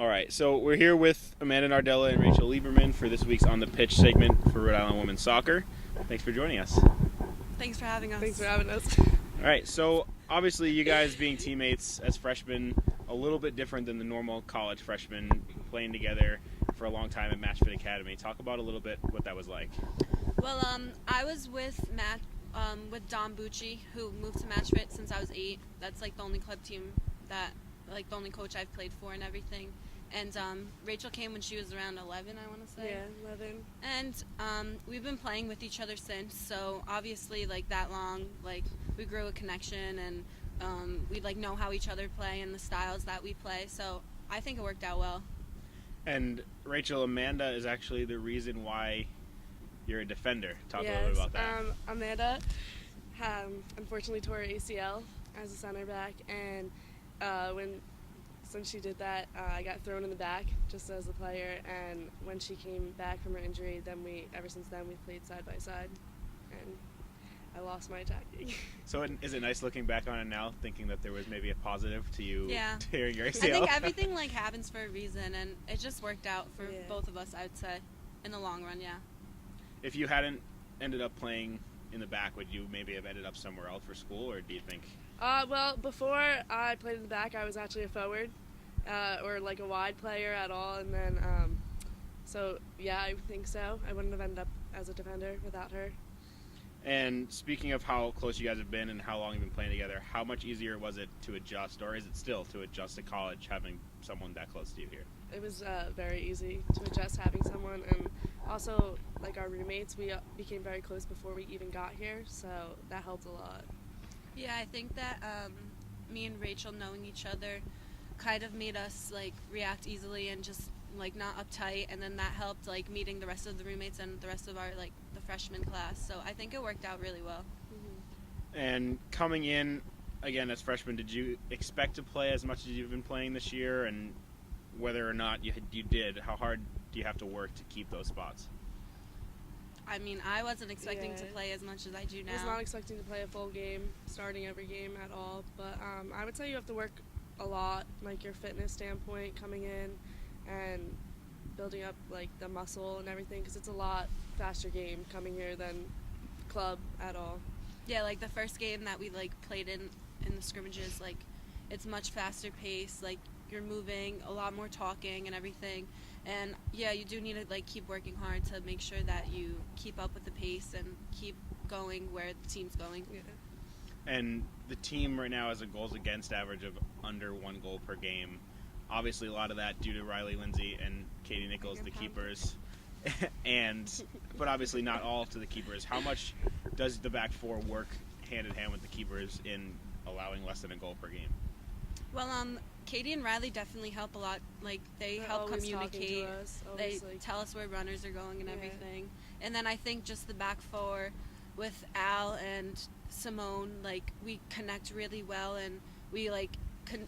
All right, so we're here with Amanda Nardella and Rachael Lieberman for this week's On the Pitch segment for Rhode Island Women's Soccer. Thanks for joining us. Thanks for having us. Thanks for having us. All right, so obviously you guys being teammates as freshmen, a little bit different than the normal college freshmen playing together for a long time at Matchfit Academy. Talk about a little bit what that was like. Well, I was with Don Bucci, who moved to Matchfit since I was 8. That's like the only club team that, like the only coach I've played for and everything. And Rachael came when she was around 11, I want to say. Yeah, 11. And we've been playing with each other since. So obviously, like that long, like we grew a connection, and we like know how each other play and the styles that we play. So I think it worked out well. And Rachael, Amanda is actually the reason why you're a defender. Talk a Yes, little bit about that. Amanda unfortunately tore her ACL as a center back, and since she did that, I got thrown in the back just as a player, and when she came back from her injury, then ever since then we played side by side, and I lost my attacking. So is it nice looking back on it now, thinking that there was maybe a positive to you tearing your ACL? I think everything like happens for a reason, and it just worked out for both of us, I would say, in the long run, yeah. If you hadn't ended up playing in the back, would you maybe have ended up somewhere else for school, or do you think? Well, before I played in the back, I was actually a forward, or like a wide player at all, and then, so yeah, I think so. I wouldn't have ended up as a defender without her. And speaking of how close you guys have been and how long you've been playing together, how much easier was it to adjust, or is it still to adjust to college having someone that close to you here? It was very easy to adjust having someone, and also like our roommates, we became very close before we even got here, so that helped a lot. Yeah, I think that me and Rachael knowing each other kind of made us like react easily and just like not uptight, and then that helped like meeting the rest of the roommates and the rest of our like the freshman class. So I think it worked out really well. Mm-hmm. And coming in again as freshmen, did you expect to play as much as you've been playing this year? And whether or not you did, how hard do you have to work to keep those spots? I mean, I wasn't expecting to play as much as I do now. I was not expecting to play a full game, starting every game at all, but I would say you have to work a lot, like your fitness standpoint coming in and building up like the muscle and everything, because it's a lot faster game coming here than club at all. Yeah, like the first game that we like played in the scrimmages, like it's much faster pace, like you're moving, a lot more talking and everything. And yeah, you do need to like keep working hard to make sure that you keep up with the pace and keep going where the team's going. Yeah. And the team right now has a goals against average of under 1 goal per game. Obviously, a lot of that due to Riley Lindsay and Katie Nichols, the keepers, but obviously not all to the keepers. How much does the back four work hand in hand with the keepers in allowing less than a goal per game? Well, Katie and Riley definitely help a lot. Like they're help communicate. They tell us where runners are going and everything. And then I think just the back four with Al and Simone, like we connect really well, and we like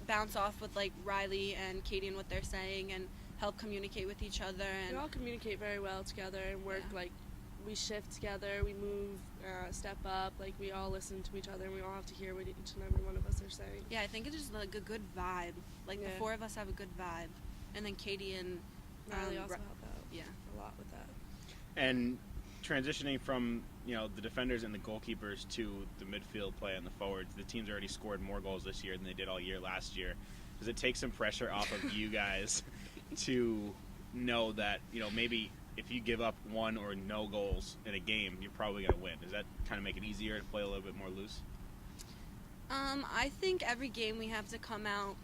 bounce off with like Riley and Katie and what they're saying, and help communicate with each other. And we all communicate very well together and work like we shift together, we move, step up, like we all listen to each other, and we all have to hear what each and every one of us are saying. Yeah, I think it's just like a good vibe. Like the four of us have a good vibe, and then Katie and Riley also help out. Yeah, a lot with that. And transitioning from the defenders and the goalkeepers to the midfield play and the forwards, the team's already scored more goals this year than they did all year last year. Does it take some pressure off of you guys to know that maybe if you give up 1 or no goals in a game, you're probably going to win? Does that kind of make it easier to play a little bit more loose? I think every game we have to come out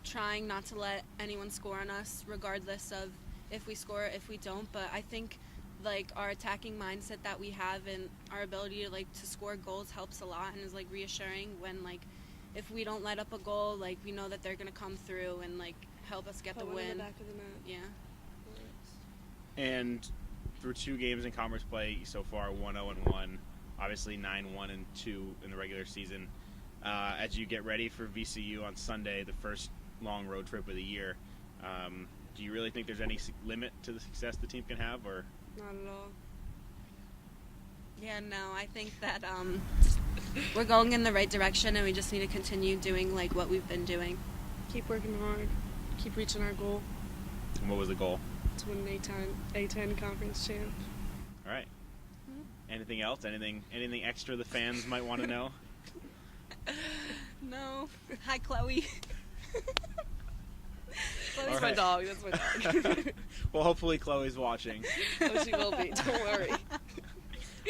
trying not to let anyone score on us, regardless of if we score or if we don't. But I think like our attacking mindset that we have and our ability to score goals helps a lot, and is like reassuring when like if we don't let up a goal, like we know that they're going to come through and like help us get the win. In the back of the net. Yeah. And through 2 games in conference play so far, 1-0-1, obviously 9-1-2 in the regular season. As you get ready for VCU on Sunday, the first long road trip of the year, do you really think there's any limit to the success the team can have, or? Not at all. Yeah, no, I think that we're going in the right direction, and we just need to continue doing like what we've been doing. Keep working hard, keep reaching our goal. And what was the goal? To win an A10 conference champ. All right. Anything else? Anything extra the fans might want to know? No. Hi, Chloe. That's All my right. dog. That's my dog. Well, hopefully Chloe's watching. Oh, she will be. Don't worry.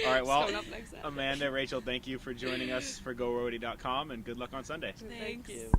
All right, well, It's coming up next Saturday. Amanda, Rachel, thank you for joining us for GoRoadie.com, and good luck on Sunday. Thank Thanks. you.